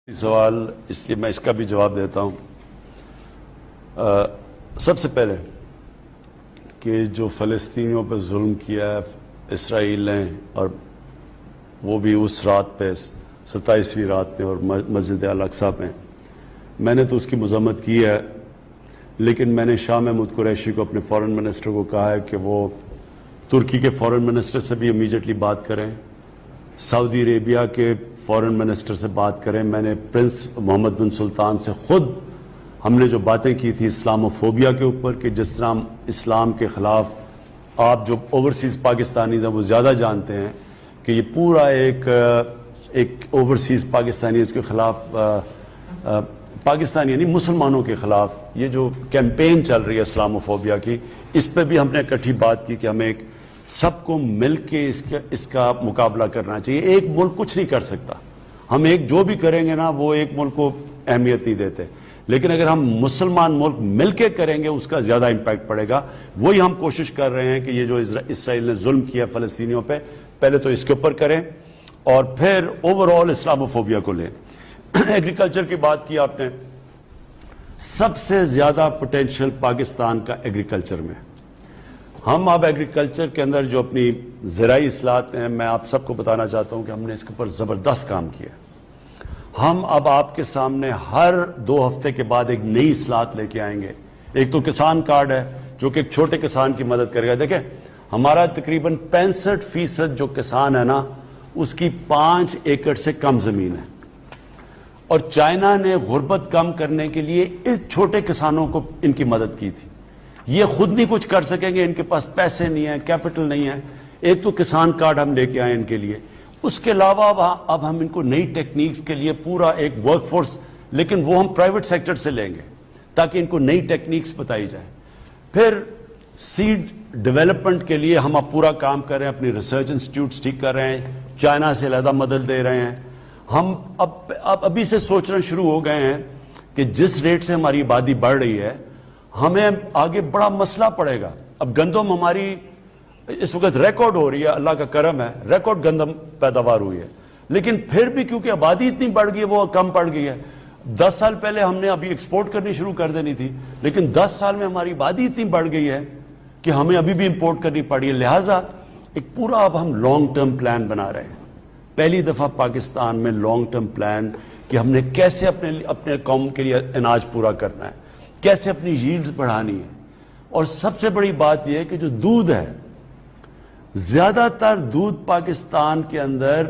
سوال اس لیے میں اس کا بھی جواب دیتا ہوں۔ سب سے پہلے کہ جو فلسطینیوں پہ ظلم کیا ہے اسرائیل نے، اور وہ بھی اس رات پہ 27ویں رات پہ اور مسجد الاقصی پہ، میں نے تو اس کی مذمت کی ہے، لیکن میں نے شاہ محمود قریشی کو، اپنے فارن منسٹر کو کہا ہے کہ وہ ترکی کے فارن منسٹر سے بھی امیجیٹلی بات کریں، سعودی عربیہ کے فارن منسٹر سے بات کریں۔ میں نے پرنس محمد بن سلطان سے خود ہم نے جو باتیں کی تھی اسلاموفوبیا کے اوپر، کہ جس طرح اسلام کے خلاف آپ جو اوورسیز پاکستانیز ہیں وہ زیادہ جانتے ہیں کہ یہ پورا ایک اوورسیز پاکستانیز کے خلاف، پاکستانی یعنی مسلمانوں کے خلاف یہ جو کیمپین چل رہی ہے اسلاموفوبیا کی، اس پہ بھی ہم نے اکٹھی بات کی کہ ہمیں سب کو مل کے اس کا مقابلہ کرنا چاہیے۔ ایک ملک کچھ نہیں کر سکتا، ہم ایک جو بھی کریں گے نا وہ ایک ملک کو اہمیت نہیں دیتے، لیکن اگر ہم مسلمان ملک مل کے کریں گے اس کا زیادہ امپیکٹ پڑے گا۔ وہی ہم کوشش کر رہے ہیں کہ یہ جو اسرائیل نے ظلم کیا فلسطینیوں پہ، پہلے تو اس کے اوپر کریں اور پھر اوورآل اسلاموفوبیا کو لیں۔ ایگریکلچر کی بات کی آپ نے، سب سے زیادہ پوٹینشیل پاکستان کا ایگریکلچر میں۔ ہم اب ایگریکلچر کے اندر جو اپنی زرعی اصلاحات ہیں، میں آپ سب کو بتانا چاہتا ہوں کہ ہم نے اس کے اوپر زبردست کام کیا۔ ہم اب آپ کے سامنے ہر 2 ہفتے کے بعد ایک نئی اصلاحات لے کے آئیں گے۔ ایک تو کسان کارڈ ہے جو کہ ایک چھوٹے کسان کی مدد کرے گا۔ دیکھیں ہمارا تقریباً 65% جو کسان ہے نا، اس کی 5 ایکڑ سے کم زمین ہے، اور چائنا نے غربت کم کرنے کے لیے اس چھوٹے کسانوں کو ان کی مدد کی تھی۔ یہ خود نہیں کچھ کر سکیں گے، ان کے پاس پیسے نہیں ہیں، کیپٹل نہیں ہے۔ ایک تو کسان کارڈ ہم لے کے آئے ان کے لیے۔ اس کے علاوہ اب ہم ان کو نئی ٹیکنیکس کے لیے پورا ایک ورک فورس، لیکن وہ ہم پرائیویٹ سیکٹر سے لیں گے تاکہ ان کو نئی ٹیکنیکس بتائی جائیں۔ پھر سیڈ ڈیولپمنٹ کے لیے ہم اب پورا کام کر رہے ہیں، اپنی ریسرچ انسٹیٹیوٹس ٹھیک کر رہے ہیں، چائنا سے علیحدہ مدد دے رہے ہیں۔ ہم ابھی سے سوچنا شروع ہو گئے ہیں کہ جس ریٹ سے ہماری آبادی بڑھ رہی ہے، ہمیں آگے بڑا مسئلہ پڑے گا۔ اب گندم ہماری اس وقت ریکارڈ ہو رہی ہے، اللہ کا کرم ہے، ریکارڈ گندم پیداوار ہوئی ہے، لیکن پھر بھی کیونکہ آبادی اتنی بڑھ گئی ہے وہ کم پڑ گئی ہے۔ 10 سال پہلے ہم نے ابھی ایکسپورٹ کرنی شروع کر دینی تھی، لیکن 10 سال میں ہماری آبادی اتنی بڑھ گئی ہے کہ ہمیں ابھی بھی امپورٹ کرنی پڑی ہے۔ لہٰذا ایک پورا اب ہم لانگ ٹرم پلان بنا رہے ہیں، پہلی دفعہ پاکستان میں لانگ ٹرم پلان کہ ہم نے کیسے اپنے قوم کے لیے اناج پورا کرنا ہے، کیسے اپنی ییلڈز بڑھانی ہے۔ اور سب سے بڑی بات یہ ہے کہ جو دودھ ہے، زیادہ تر دودھ پاکستان کے اندر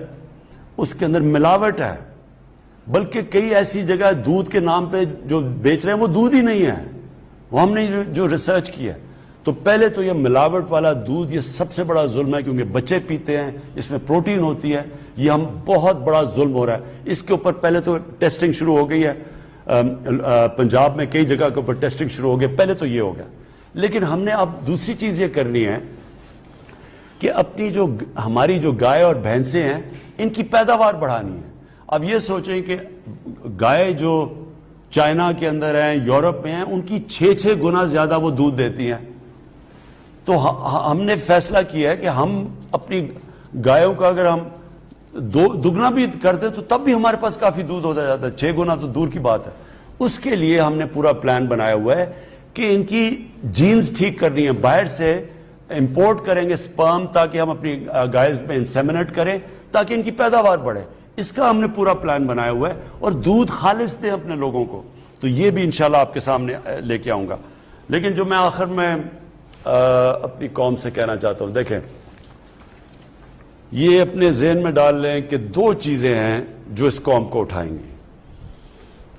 اس کے اندر ملاوٹ ہے، بلکہ کئی ایسی جگہ دودھ کے نام پہ جو بیچ رہے ہیں وہ دودھ ہی نہیں ہے۔ وہ ہم نے جو ریسرچ کی ہے، تو پہلے تو یہ ملاوٹ والا دودھ یہ سب سے بڑا ظلم ہے، کیونکہ بچے پیتے ہیں، اس میں پروٹین ہوتی ہے، یہ ہم بہت بڑا ظلم ہو رہا ہے۔ اس کے اوپر پہلے تو ٹیسٹنگ شروع ہو گئی ہے، پنجاب میں کئی جگہ کے اوپر ٹیسٹنگ شروع ہو گئی، پہلے تو یہ ہو گیا، لیکن ہم نے اب دوسری چیز یہ کرنی ہے کہ اپنی جو ہماری جو گائے اور بھینسیں ہیں ان کی پیداوار بڑھانی ہے۔ اب یہ سوچیں کہ گائے جو چائنا کے اندر ہیں، یورپ میں ہیں، ان کی 6 گنا زیادہ وہ دودھ دیتی ہیں۔ تو ہم نے فیصلہ کیا ہے کہ ہم اپنی گایوں کا اگر ہم دگنا بھی کرتے تو تب بھی ہمارے پاس کافی دودھ ہوتا جاتا ہے، 6 گنا تو دور کی بات ہے۔ اس کے لیے ہم نے پورا پلان بنایا ہوا ہے کہ ان کی جینز ٹھیک کرنی ہے، باہر سے امپورٹ کریں گے سپرم تاکہ ہم اپنی گائز میں انسیمنیٹ کریں تاکہ ان کی پیداوار بڑھے۔ اس کا ہم نے پورا پلان بنایا ہوا ہے، اور دودھ خالص دیں اپنے لوگوں کو، تو یہ بھی انشاءاللہ آپ کے سامنے لے کے آؤں گا۔ لیکن جو میں آخر میں اپنی قوم سے کہنا چاہتا ہوں، دیکھیں یہ اپنے ذہن میں ڈال لیں کہ 2 چیزیں ہیں جو اس قوم کو اٹھائیں گی۔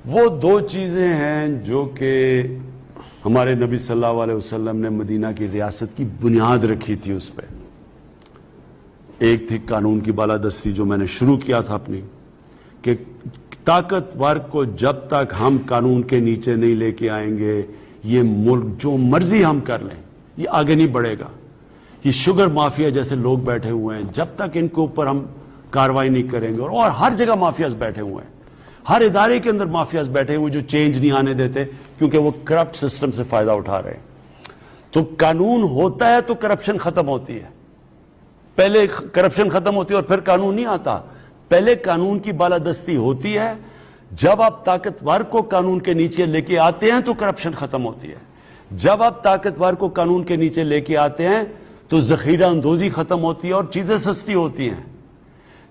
وہ 2 چیزیں ہیں جو کہ ہمارے نبی صلی اللہ علیہ وسلم نے مدینہ کی ریاست کی بنیاد رکھی تھی اس پہ۔ ایک تھی قانون کی بالادستی، جو میں نے شروع کیا تھا اپنی، کہ طاقتور کو جب تک ہم قانون کے نیچے نہیں لے کے آئیں گے، یہ ملک جو مرضی ہم کر لیں یہ آگے نہیں بڑھے گا۔ یہ شوگر مافیا جیسے لوگ بیٹھے ہوئے ہیں، جب تک ان کے اوپر ہم کاروائی نہیں کریں گے، اور ہر جگہ مافیاز بیٹھے ہوئے ہیں، ہر ادارے کے اندر مافیاز بیٹھے ہوئے جو چینج نہیں آنے دیتے، کیونکہ وہ کرپٹ سسٹم سے فائدہ اٹھا رہے ہیں۔ تو قانون ہوتا ہے تو کرپشن ختم ہوتی ہے، پہلے کرپشن ختم ہوتی ہے اور پھر قانون نہیں آتا۔ پہلے قانون کی بالادستی ہوتی ہے، جب آپ طاقتور کو قانون کے نیچے لے کے آتے ہیں تو کرپشن ختم ہوتی ہے. جب آپ طاقتور کو قانون کے نیچے لے کے آتے ہیں تو ذخیرہ اندوزی ختم ہوتی ہے اور چیزیں سستی ہوتی ہیں.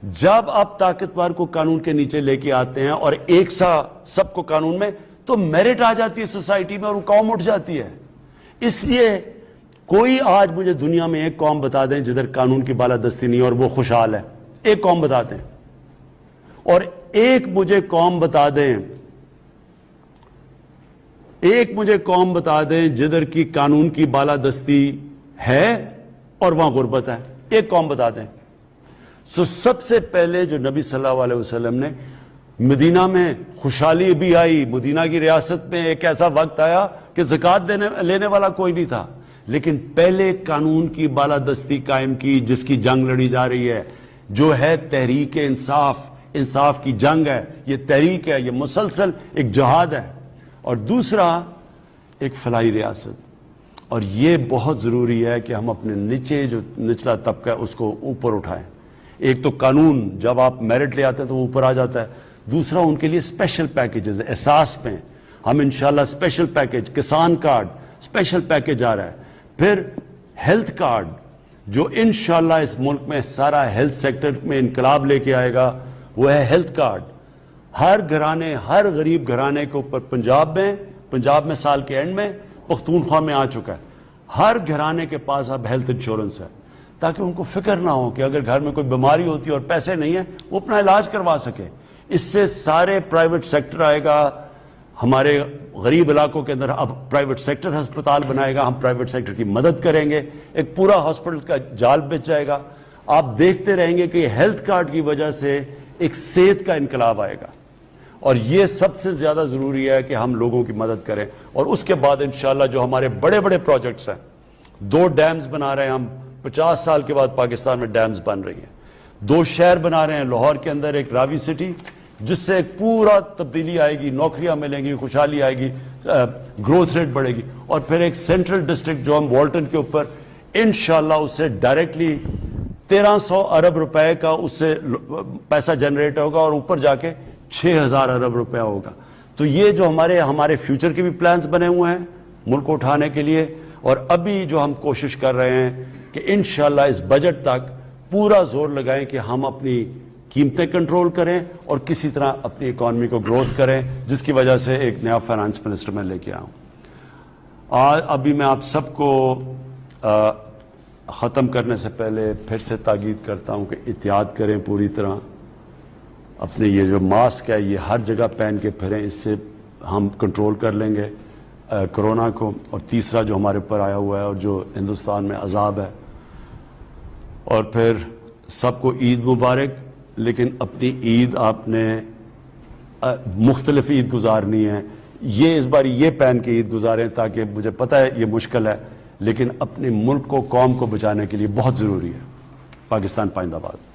جب آپ طاقتور کو قانون کے نیچے لے کے آتے ہیں اور ایک سا سب کو قانون میں, تو میرٹ آ جاتی ہے سوسائٹی میں اور وہ قوم اٹھ جاتی ہے. اس لیے کوئی آج مجھے دنیا میں ایک قوم بتا دیں جدھر قانون کی بالادستی نہیں اور وہ خوشحال ہے. ایک قوم بتا دیں. اور ایک مجھے قوم بتا دیں جدھر کی قانون کی بالادستی ہے اور وہاں غربت ہے. ایک قوم بتا دیں. سب سے پہلے جو نبی صلی اللہ علیہ وسلم نے مدینہ میں خوشحالی بھی آئی. مدینہ کی ریاست میں ایک ایسا وقت آیا کہ زکوٰۃ لینے والا کوئی نہیں تھا, لیکن پہلے قانون کی بالادستی قائم کی جس کی جنگ لڑی جا رہی ہے, جو ہے تحریک انصاف کی جنگ ہے. یہ تحریک ہے, یہ مسلسل ایک جہاد ہے. اور دوسرا ایک فلاحی ریاست. اور یہ بہت ضروری ہے کہ ہم اپنے نیچے جو نچلا طبقہ ہے اس کو اوپر اٹھائیں. ایک تو قانون جب آپ میرٹ لے آتے ہیں تو وہ اوپر آ جاتا ہے. دوسرا ان کے لیے اسپیشل پیکیجز احساس پہ ہم انشاءاللہ اسپیشل پیکیج, کسان کارڈ اسپیشل پیکیج آ رہا ہے. پھر ہیلتھ کارڈ جو انشاءاللہ اس ملک میں سارا ہیلتھ سیکٹر میں انقلاب لے کے آئے گا, وہ ہے ہیلتھ کارڈ. ہر غریب گھرانے کے اوپر پنجاب میں سال کے اینڈ میں پختونخوا میں آ چکا ہے. ہر گھرانے کے پاس اب ہیلتھ انشورنس ہے, تاکہ ان کو فکر نہ ہو کہ اگر گھر میں کوئی بیماری ہوتی ہے اور پیسے نہیں ہیں وہ اپنا علاج کروا سکے. اس سے سارے پرائیویٹ سیکٹر آئے گا. ہمارے غریب علاقوں کے اندر اب پرائیویٹ سیکٹر ہسپتال بنائے گا, ہم پرائیویٹ سیکٹر کی مدد کریں گے, ایک پورا ہاسپٹل کا جال بچ جائے گا. آپ دیکھتے رہیں گے کہ ہیلتھ کارڈ کی وجہ سے ایک صحت کا انقلاب آئے گا. اور یہ سب سے زیادہ ضروری ہے کہ ہم لوگوں کی مدد کریں. اور اس کے بعد انشاءاللہ جو ہمارے بڑے بڑے پروجیکٹس ہیں, 2 ڈیمز بنا رہے ہیں ہم, 50 سال کے بعد پاکستان میں ڈیمز بن رہی ہیں. 2 شہر بنا رہے ہیں, لاہور کے اندر ایک راوی سٹی جس سے ایک پورا تبدیلی آئے گی, نوکریاں ملیں گی, خوشحالی آئے گی, گروتھ ریٹ بڑھے گی. اور پھر ایک سینٹرل ڈسٹرکٹ جو ہم والٹن کے اوپر انشاءاللہ اس سے ڈائریکٹلی 1300 ارب روپے کا اس سے پیسہ جنریٹ ہوگا اور اوپر جا کے 6000 ارب روپے ہوگا. تو یہ جو ہمارے فیوچر کے بھی پلانز بنے ہوئے ہیں ملک کو اٹھانے کے لیے. اور ابھی جو ہم کوشش کر رہے ہیں کہ انشاءاللہ اس بجٹ تک پورا زور لگائیں کہ ہم اپنی قیمتیں کنٹرول کریں اور کسی طرح اپنی اکانومی کو گروتھ کریں, جس کی وجہ سے ایک نیا فائنانس منسٹر میں لے کے آؤں. ابھی میں آپ سب کو ختم کرنے سے پہلے پھر سے تاکید کرتا ہوں کہ احتیاط کریں پوری طرح. اپنے یہ جو ماسک ہے یہ ہر جگہ پہن کے پھریں, اس سے ہم کنٹرول کر لیں گے کرونا کو. اور تیسرا جو ہمارے اوپر آیا ہوا ہے اور جو ہندوستان میں عذاب ہے. اور پھر سب کو عید مبارک. لیکن اپنی عید آپ نے مختلف عید گزارنی ہے. یہ اس بار یہ پہن کے عید گزاریں, تاکہ مجھے پتہ ہے یہ مشکل ہے لیکن اپنے ملک کو, قوم کو بچانے کے لیے بہت ضروری ہے. پاکستان پائندہ باد.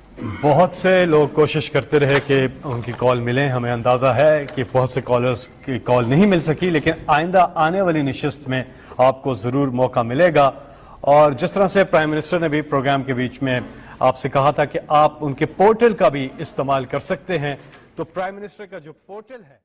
بہت سے لوگ کوشش کرتے رہے کہ ان کی کال ملیں. ہمیں اندازہ ہے کہ بہت سے کالرز کی کال نہیں مل سکی, لیکن آئندہ آنے والی نشست میں آپ کو ضرور موقع ملے گا. اور جس طرح سے پرائم منسٹر نے بھی پروگرام کے بیچ میں آپ سے کہا تھا کہ آپ ان کے پورٹل کا بھی استعمال کر سکتے ہیں, تو پرائم منسٹر کا جو پورٹل ہے